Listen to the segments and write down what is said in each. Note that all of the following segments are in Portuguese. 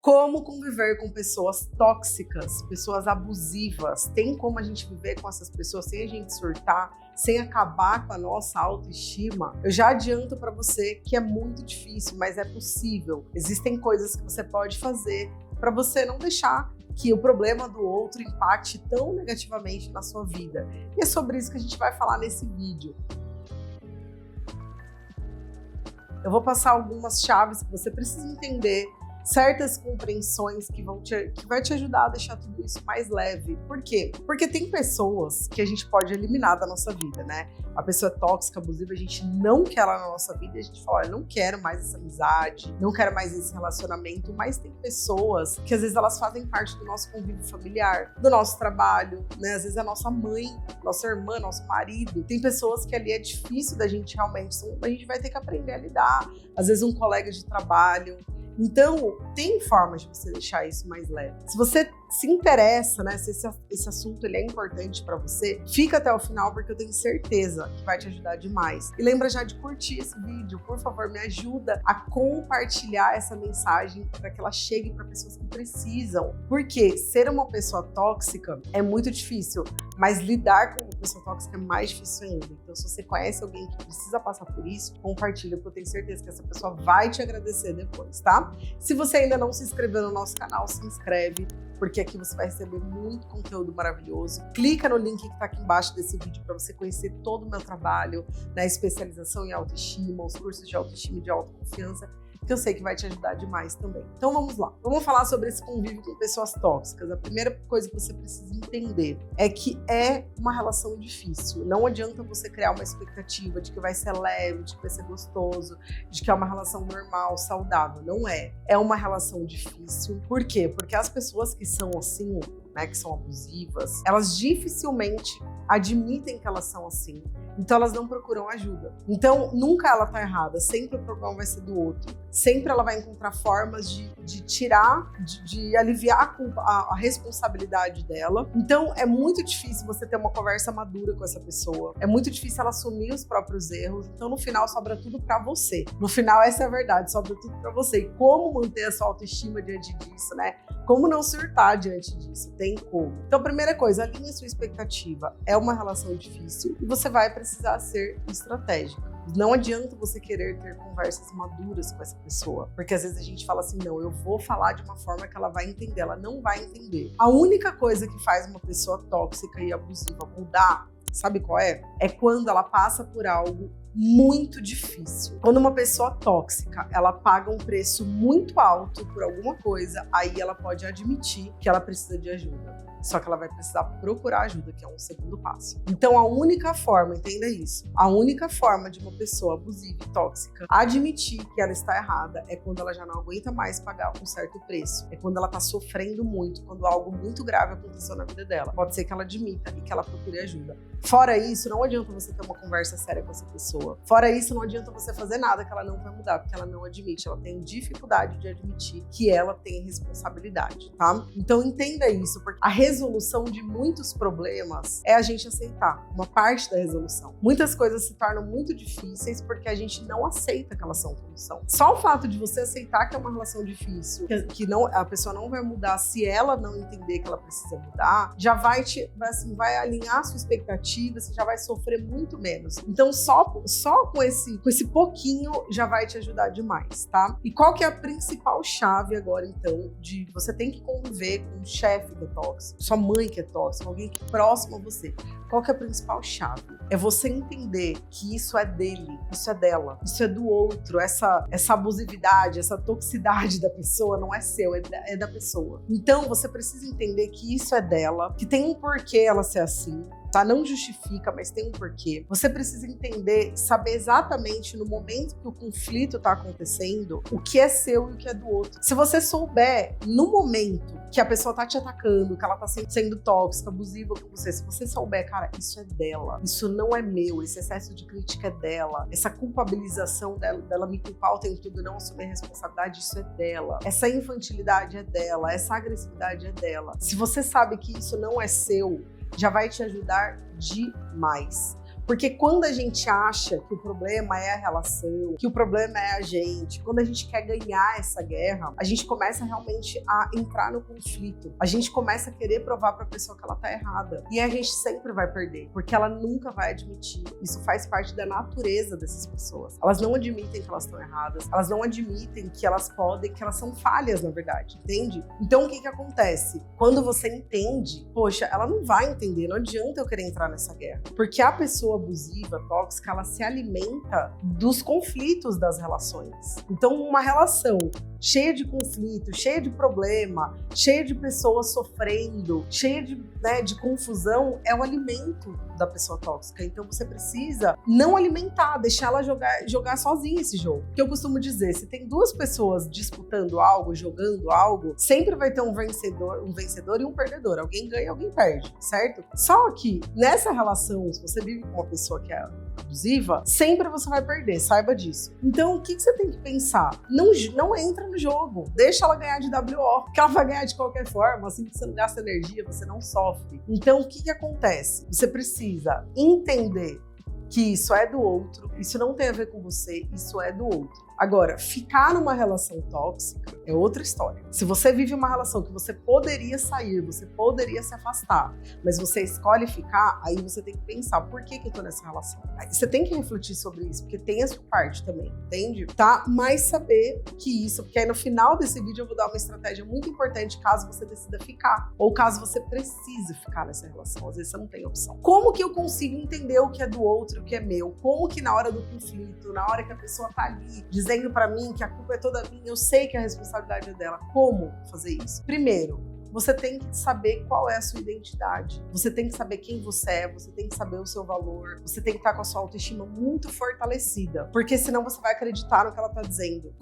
Como conviver com pessoas tóxicas, pessoas abusivas? Tem como a gente viver com essas pessoas sem a gente surtar, sem acabar com a nossa autoestima? Eu já adianto para você que é muito difícil, mas é possível. Existem coisas que você pode fazer para você não deixar que o problema do outro impacte tão negativamente na sua vida. E é sobre isso que a gente vai falar nesse vídeo. Eu vou passar algumas chaves que você precisa entender, certas compreensões que vai te ajudar a deixar tudo isso mais leve. Por quê? Porque tem pessoas que a gente pode eliminar da nossa vida, né? A pessoa tóxica, abusiva, a gente não quer ela na nossa vida e a gente fala, olha, não quero mais essa amizade, não quero mais esse relacionamento, mas tem pessoas que às vezes elas fazem parte do nosso convívio familiar, do nosso trabalho, né? Às vezes é a nossa mãe, nossa irmã, nosso marido. Tem pessoas que ali é difícil da gente realmente, a gente vai ter que aprender a lidar. Às vezes um colega de trabalho. Então, tem formas de você deixar isso mais leve. Se você se interessa, né, se esse assunto ele é importante para você, fica até o final porque eu tenho certeza que vai te ajudar demais. E lembra já de curtir esse vídeo, por favor, me ajuda a compartilhar essa mensagem para que ela chegue para pessoas que precisam. Porque ser uma pessoa tóxica é muito difícil, mas lidar com uma pessoa tóxica é mais difícil ainda. Então, se você conhece alguém que precisa passar por isso, compartilha, porque eu tenho certeza que essa pessoa vai te agradecer depois, tá? Se você ainda não se inscreveu no nosso canal, se inscreve, porque aqui você vai receber muito conteúdo maravilhoso. Clica no link que está aqui embaixo desse vídeo para você conhecer todo o meu trabalho, na especialização em autoestima, os cursos de autoestima e de autoconfiança, que eu sei que vai te ajudar demais também. Então vamos lá. Vamos falar sobre esse convívio com pessoas tóxicas. A primeira coisa que você precisa entender é que é uma relação difícil. Não adianta você criar uma expectativa de que vai ser leve, de que vai ser gostoso, de que é uma relação normal, saudável. Não é. É uma relação difícil. Por quê? Porque as pessoas que são assim, né, que são abusivas, elas dificilmente admitem que elas são assim. Então elas não procuram ajuda. Então nunca ela tá errada, sempre o problema vai ser do outro. Sempre ela vai encontrar formas de tirar, de aliviar a responsabilidade dela. Então é muito difícil você ter uma conversa madura com essa pessoa. É muito difícil ela assumir os próprios erros. Então no final sobra tudo pra você. No final essa é a verdade, sobra tudo pra você. E como manter a sua autoestima diante disso, né? Como não surtar diante disso? Tem como. Então primeira coisa, alinhe a sua expectativa. É uma relação difícil e você vai precisar ser estratégica. Não adianta você querer ter conversas maduras com essa pessoa, porque às vezes a gente fala assim, não, eu vou falar de uma forma que ela vai entender, ela não vai entender. A única coisa que faz uma pessoa tóxica e abusiva mudar, sabe qual é? É quando ela passa por algo muito difícil. Quando uma pessoa tóxica, ela paga um preço muito alto por alguma coisa, aí ela pode admitir que ela precisa de ajuda. Só que ela vai precisar procurar ajuda, que é um segundo passo. Então a única forma, entenda isso, a única forma de uma pessoa abusiva e tóxica admitir que ela está errada é quando ela já não aguenta mais pagar um certo preço. É quando ela está sofrendo muito, quando algo muito grave aconteceu na vida dela. Pode ser que ela admita e que ela procure ajuda. Fora isso, não adianta você ter uma conversa séria com essa pessoa. Fora isso, não adianta você fazer nada que ela não vai mudar, porque ela não admite. Ela tem dificuldade de admitir que ela tem responsabilidade, tá? Então entenda isso, porque a resolução de muitos problemas é a gente aceitar uma parte da resolução. Muitas coisas se tornam muito difíceis porque a gente não aceita que elas são como são. Só o fato de você aceitar que é uma relação difícil, que não, a pessoa não vai mudar se ela não entender que ela precisa mudar, já vai alinhar a sua expectativa, você já vai sofrer muito menos. Então só com esse pouquinho já vai te ajudar demais, tá? E qual que é a principal chave agora, então, de você tem que conviver com um chefe que é tóxico, sua mãe que é tóxica, alguém que é próximo a você. Qual que é a principal chave? É você entender que isso é dele, isso é dela, isso é do outro, essa abusividade, essa toxicidade da pessoa não é seu, é da pessoa. Então você precisa entender que isso é dela, que tem um porquê ela ser assim, tá? Não justifica, mas tem um porquê. Você precisa entender, saber exatamente no momento que o conflito tá acontecendo, o que é seu e o que é do outro. Se você souber, no momento que a pessoa tá te atacando, que ela tá sendo tóxica, abusiva com você, se você souber, cara, isso é dela, isso não é meu, esse excesso de crítica é dela, essa culpabilização dela me culpar o tempo todo e não assumir a responsabilidade, isso é dela, essa infantilidade é dela, essa agressividade é dela. Se você sabe que isso não é seu, já vai te ajudar demais. Porque quando a gente acha que o problema é a relação, que o problema é a gente, quando a gente quer ganhar essa guerra, a gente começa realmente a entrar no conflito. A gente começa a querer provar para a pessoa que ela tá errada. E a gente sempre vai perder, porque ela nunca vai admitir. Isso faz parte da natureza dessas pessoas. Elas não admitem que elas estão erradas, elas não admitem que elas podem, que elas são falhas, na verdade, entende? Então, o que acontece? Quando você entende, poxa, ela não vai entender, não adianta eu querer entrar nessa guerra. Porque a pessoa abusiva, tóxica, ela se alimenta dos conflitos das relações. Então, uma relação cheia de conflito, cheia de problema, cheia de pessoas sofrendo, cheia de confusão, é o alimento da pessoa tóxica. Então você precisa não alimentar, deixar ela jogar sozinha esse jogo. Que eu costumo dizer, se tem duas pessoas disputando algo, jogando algo, sempre vai ter um vencedor e um perdedor. Alguém ganha, alguém perde, certo? Só que nessa relação, se você vive com uma pessoa que é abusiva, sempre você vai perder, saiba disso. Então, o que você tem que pensar? Não entra no jogo, deixa ela ganhar de WO, que ela vai ganhar de qualquer forma, assim que você não gasta energia, você não sofre. Então, o que acontece? Você precisa entender que isso é do outro, isso não tem a ver com você, isso é do outro. Agora, ficar numa relação tóxica é outra história. Se você vive uma relação que você poderia sair, você poderia se afastar, mas você escolhe ficar, aí você tem que pensar, por que eu tô nessa relação? Aí você tem que refletir sobre isso, porque tem a sua parte também, entende? Tá? Mas saber que isso, porque aí no final desse vídeo eu vou dar uma estratégia muito importante caso você decida ficar, ou caso você precise ficar nessa relação, às vezes você não tem opção. Como que eu consigo entender o que é do outro, o que é meu? Como que na hora do conflito, na hora que a pessoa tá ali, dizendo pra mim que a culpa é toda minha, eu sei que a responsabilidade é dela. Como fazer isso? Primeiro, você tem que saber qual é a sua identidade. Você tem que saber quem você é, você tem que saber o seu valor, você tem que estar com a sua autoestima muito fortalecida, porque senão você vai acreditar no que ela tá dizendo.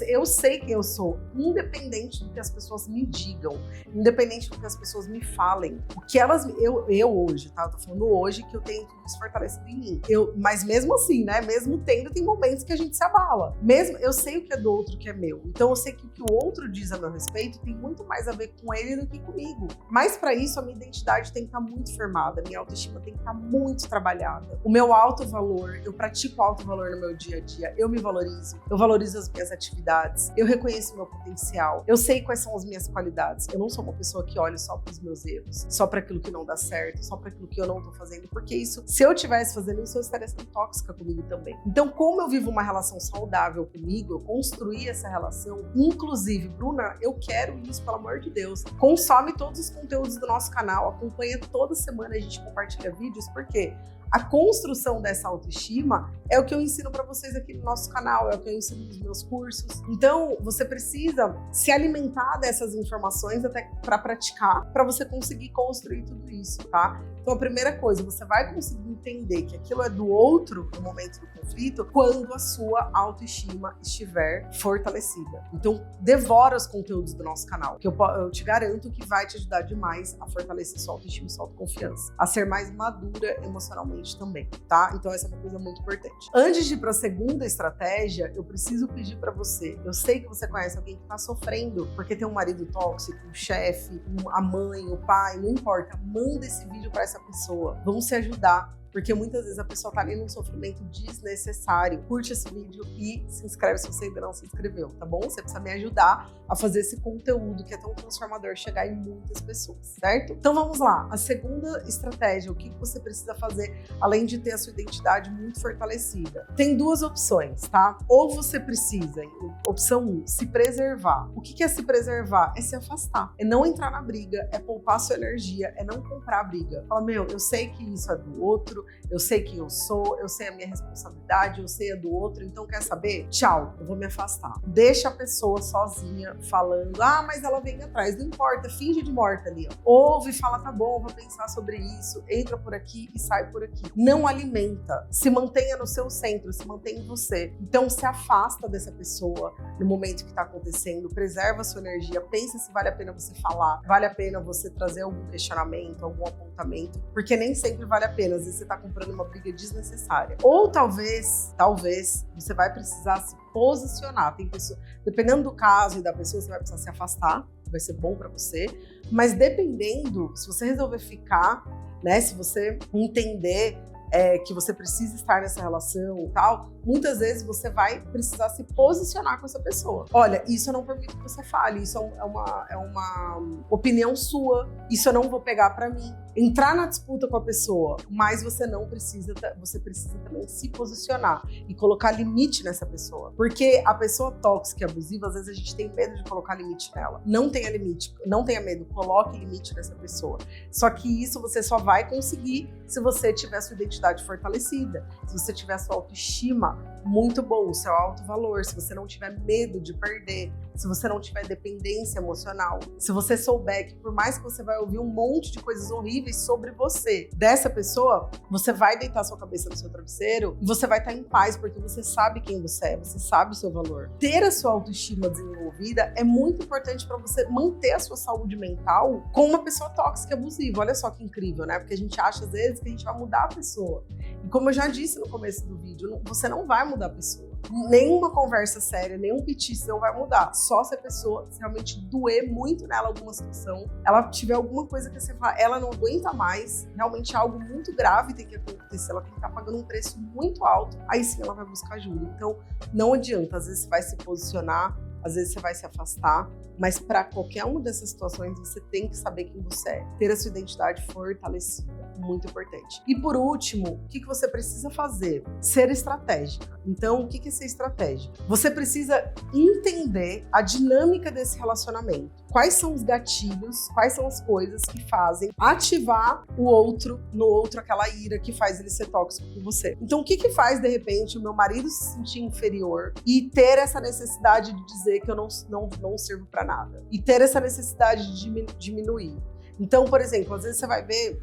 Eu sei quem eu sou, independente do que as pessoas me digam, independente do que as pessoas me falem, o que elas, eu hoje, tá? Eu tô falando hoje que eu tenho tudo isso fortalecido em mim. Mas mesmo assim, né? Mesmo tendo, tem momentos que a gente se abala. Mesmo, eu sei o que é do outro, o que é meu. Então eu sei que o que o outro diz a meu respeito tem muito mais a ver com ele do que comigo. Mas para isso a minha identidade tem que estar muito firmada, a minha autoestima tem que estar muito trabalhada. O meu alto valor, eu pratico alto valor no meu dia a dia, eu me valorizo, eu valorizo as minhas atividades, eu reconheço o meu potencial, eu sei quais são as minhas qualidades. Eu não sou uma pessoa que olha só para os meus erros, só para aquilo que não dá certo, só para aquilo que eu não tô fazendo, porque isso, se eu estivesse fazendo isso, eu estaria sendo tóxica comigo também. Então, como eu vivo uma relação saudável comigo, eu construí essa relação, inclusive, Bruna, eu quero isso, pelo amor de Deus. Consome todos os conteúdos do nosso canal, acompanha toda semana, a gente compartilha vídeos, porque a construção dessa autoestima é o que eu ensino para vocês aqui no nosso canal, é o que eu ensino nos meus cursos. Então, você precisa se alimentar dessas informações até para praticar, para você conseguir construir tudo isso, tá? Então, a primeira coisa, você vai conseguir entender que aquilo é do outro no momento do conflito quando a sua autoestima estiver fortalecida. Então, devora os conteúdos do nosso canal, que eu te garanto que vai te ajudar demais a fortalecer sua autoestima e sua autoconfiança, a ser mais madura emocionalmente também, tá? Então, essa é uma coisa muito importante. Antes de ir para a segunda estratégia, eu preciso pedir para você, eu sei que você conhece alguém que está sofrendo porque tem um marido tóxico, um chefe, a mãe, o pai, não importa, manda esse vídeo para essa pessoa, vão se ajudar. Porque muitas vezes a pessoa tá ali num sofrimento desnecessário. Curte esse vídeo e se inscreve se você ainda não se inscreveu, tá bom? Você precisa me ajudar a fazer esse conteúdo que é tão transformador chegar em muitas pessoas, certo? Então vamos lá. A segunda estratégia, o que você precisa fazer além de ter a sua identidade muito fortalecida? Tem duas opções, tá? Ou você precisa, opção 1, se preservar. O que é se preservar? É se afastar, é não entrar na briga, é poupar sua energia, é não comprar a briga. Fala, eu sei que isso é do outro, eu sei quem eu sou, eu sei a minha responsabilidade, eu sei a do outro, então quer saber? Tchau, eu vou me afastar. Deixa a pessoa sozinha falando, mas ela vem atrás, não importa, finge de morta ali, ó. Ouve, fala, tá bom, vou pensar sobre isso, entra por aqui e sai por aqui. Não alimenta, se mantenha no seu centro, se mantenha em você. Então se afasta dessa pessoa no momento que tá acontecendo, preserva a sua energia, pensa se vale a pena você falar, vale a pena você trazer algum questionamento, algum apontamento, porque nem sempre vale a pena, às vezes você tá comprando uma briga desnecessária. Ou talvez, você vai precisar se posicionar. Tem pessoa, dependendo do caso e da pessoa, você vai precisar se afastar, vai ser bom pra você, mas dependendo, se você resolver ficar, né, se você entender que você precisa estar nessa relação e tal, muitas vezes você vai precisar se posicionar com essa pessoa. Olha, isso eu não permito que você fale, isso é uma opinião sua, isso eu não vou pegar pra mim. Entrar na disputa com a pessoa, mas você precisa também se posicionar e colocar limite nessa pessoa. Porque a pessoa tóxica e abusiva, às vezes a gente tem medo de colocar limite nela. Não tenha limite, não tenha medo, coloque limite nessa pessoa. Só que isso você só vai conseguir se você tiver sua identidade fortalecida, se você tiver sua autoestima muito boa, o seu alto valor, se você não tiver medo de perder, se você não tiver dependência emocional, se você souber que por mais que você vai ouvir um monte de coisas horríveis sobre você, dessa pessoa, você vai deitar sua cabeça no seu travesseiro e você vai estar em paz, porque você sabe quem você é, você sabe o seu valor. Ter a sua autoestima desenvolvida é muito importante para você manter a sua saúde mental com uma pessoa tóxica e abusiva. Olha só que incrível, né? Porque a gente acha às vezes que a gente vai mudar a pessoa. E como eu já disse no começo do vídeo, você não vai mudar a pessoa. Nenhuma conversa séria, nenhum petite não vai mudar. Só se a pessoa realmente doer muito nela alguma situação, ela tiver alguma coisa que você fala, ela não aguenta mais, realmente algo muito grave tem que acontecer, ela tem que estar pagando um preço muito alto, aí sim ela vai buscar ajuda. Então, não adianta, às vezes você vai se posicionar, às vezes você vai se afastar, mas para qualquer uma dessas situações você tem que saber quem você é, ter a sua identidade fortalecida, muito importante. E por último, o que você precisa fazer? Ser estratégica. Então, o que é ser estratégica? Você precisa entender a dinâmica desse relacionamento. Quais são os gatilhos, quais são as coisas que fazem ativar o outro, no outro aquela ira que faz ele ser tóxico com você. Então, o que faz, de repente, o meu marido se sentir inferior e ter essa necessidade de dizer que eu não sirvo para nada? E ter essa necessidade de diminuir. Então, por exemplo, às vezes você vai ver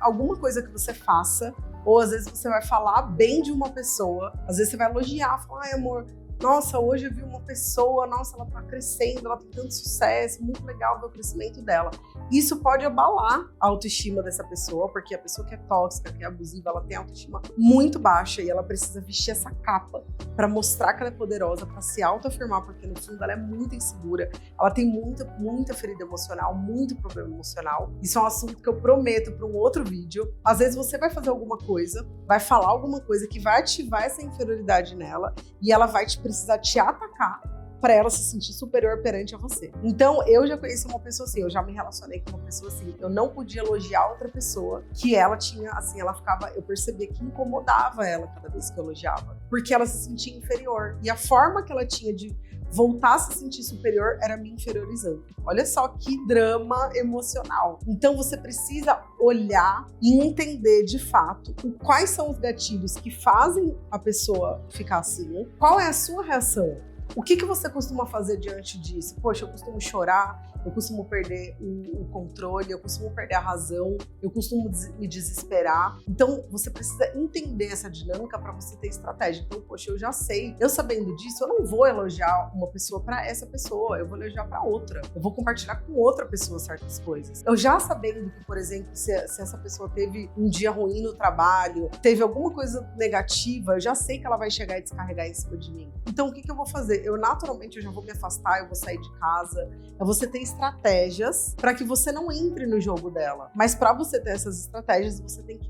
alguma coisa que você faça, ou às vezes você vai falar bem de uma pessoa, às vezes você vai elogiar, falar, ai amor, nossa, hoje eu vi uma pessoa, nossa, ela tá crescendo, ela tem tanto sucesso, muito legal ver o crescimento dela. Isso pode abalar a autoestima dessa pessoa, porque a pessoa que é tóxica, que é abusiva, ela tem a autoestima muito baixa e ela precisa vestir essa capa para mostrar que ela é poderosa, para se autoafirmar, porque no fundo ela é muito insegura, ela tem muita ferida emocional, muito problema emocional. Isso é um assunto que eu prometo para um outro vídeo. Às vezes você vai fazer alguma coisa, vai falar alguma coisa que vai ativar essa inferioridade nela e ela vai precisar te atacar para ela se sentir superior perante a você. Então, eu já conheci uma pessoa assim, eu já me relacionei com uma pessoa assim, eu não podia elogiar outra pessoa, que ela tinha, assim, eu percebia que incomodava ela cada vez que eu elogiava, porque ela se sentia inferior. E a forma que ela tinha de voltar a se sentir superior era me inferiorizando. Olha só que drama emocional. Então você precisa olhar e entender de fato quais são os gatilhos que fazem a pessoa ficar assim, qual é a sua reação. O que você costuma fazer diante disso? Poxa, eu costumo chorar, eu costumo perder o controle, eu costumo perder a razão, eu costumo me desesperar. Então, você precisa entender essa dinâmica para você ter estratégia. Então, poxa, eu já sei. Eu sabendo disso, eu não vou elogiar uma pessoa para essa pessoa, eu vou elogiar para outra. Eu vou compartilhar com outra pessoa certas coisas. Eu já sabendo que, por exemplo, se essa pessoa teve um dia ruim no trabalho, teve alguma coisa negativa, eu já sei que ela vai chegar e descarregar em cima de mim. Então, o que eu vou fazer? Eu naturalmente já vou me afastar, eu vou sair de casa. É você ter estratégias para que você não entre no jogo dela. Mas para você ter essas estratégias, você tem que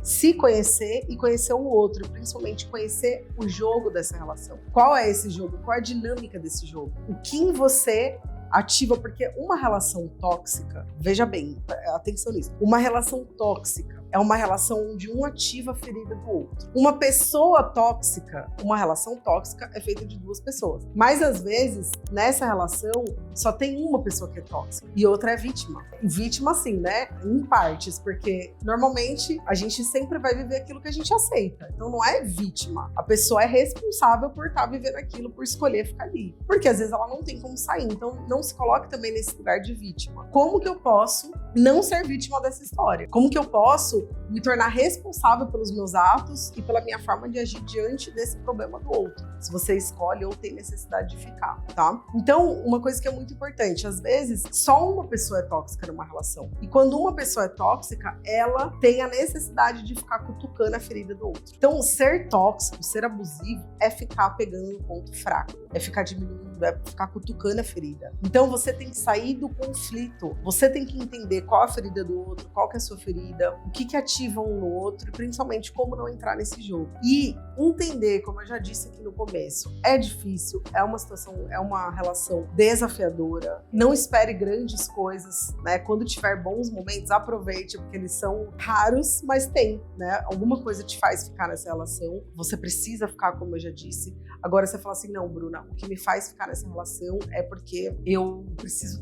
se conhecer e conhecer o outro, e principalmente conhecer o jogo dessa relação. Qual é esse jogo? Qual é a dinâmica desse jogo? O que em você ativa, porque uma relação tóxica, veja bem, atenção nisso, uma relação tóxica é uma relação onde um ativa a ferida do outro. Uma pessoa tóxica, uma relação tóxica é feita de duas pessoas. Mas às vezes, nessa relação, só tem uma pessoa que é tóxica e outra é vítima. E vítima assim, né? Em partes, porque normalmente a gente sempre vai viver aquilo que a gente aceita. Então não é vítima. A pessoa é responsável por estar vivendo aquilo, por escolher ficar ali. Porque às vezes ela não tem como sair. Então não se coloque também nesse lugar de vítima. Como que eu posso não ser vítima dessa história? Como que eu posso me tornar responsável pelos meus atos e pela minha forma de agir diante desse problema do outro, se você escolhe ou tem necessidade de ficar, tá? Então, uma coisa que é muito importante, às vezes, só uma pessoa é tóxica numa relação. E quando uma pessoa é tóxica, ela tem a necessidade de ficar cutucando a ferida do outro. Então, ser tóxico, ser abusivo, é ficar pegando no ponto fraco, é ficar diminuindo sentido, é ficar cutucando a ferida. Então você tem que sair do conflito, você tem que entender qual a ferida do outro, qual que é a sua ferida, o que ativa um no outro e principalmente como não entrar nesse jogo. E entender, como eu já disse aqui no começo, é difícil, é uma situação, é uma relação desafiadora, não espere grandes coisas, né? Quando tiver bons momentos, aproveite, porque eles são raros, mas tem, né? Alguma coisa te faz ficar nessa relação, você precisa ficar, como eu já disse. Agora você fala assim, não, Bruna, o que me faz ficar nessa relação é porque eu preciso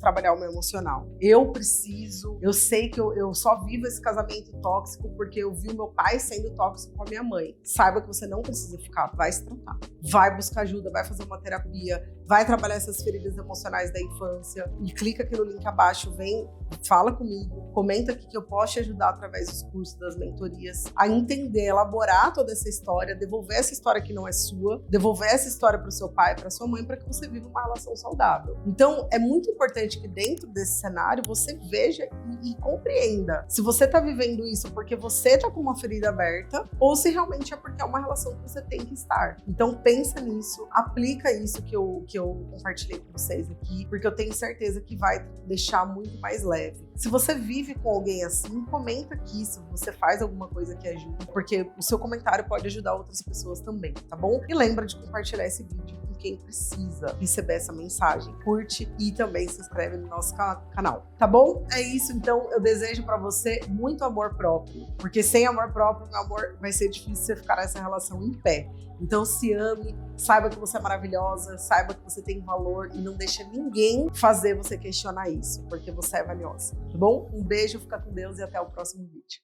trabalhar o meu emocional. Eu sei que eu só vivo esse casamento tóxico porque eu vi o meu pai sendo tóxico com a minha mãe. Saiba que você não precisa ficar, vai se tratar. Vai buscar ajuda, vai fazer uma terapia, vai trabalhar essas feridas emocionais da infância e clica aqui no link abaixo, vem, fala comigo, comenta aqui que eu posso te ajudar através dos cursos, das mentorias, a entender, elaborar toda essa história, devolver essa história que não é sua, devolver essa história para o seu pai, para sua mãe, para que você viva uma relação saudável. Então, é muito importante que dentro desse cenário você veja e compreenda se você está vivendo isso porque você está com uma ferida aberta ou se realmente é porque é uma relação que você tem que estar. Então, pensa nisso, aplica isso que eu compartilhei com vocês aqui, porque eu tenho certeza que vai deixar muito mais leve. Se você vive com alguém assim, comenta aqui se você faz alguma coisa que ajude, porque o seu comentário pode ajudar outras pessoas também, tá bom? E lembra de compartilhar esse vídeo com quem precisa receber essa mensagem. Curte e também se inscreve no nosso canal, tá bom? É isso, então eu desejo pra você muito amor próprio, porque sem amor próprio, meu amor, vai ser difícil você ficar nessa relação em pé. Então se ame, saiba que você é maravilhosa, saiba que você tem valor e não deixa ninguém fazer você questionar isso, porque você é valiosa, tá bom? Um beijo, fica com Deus e até o próximo vídeo.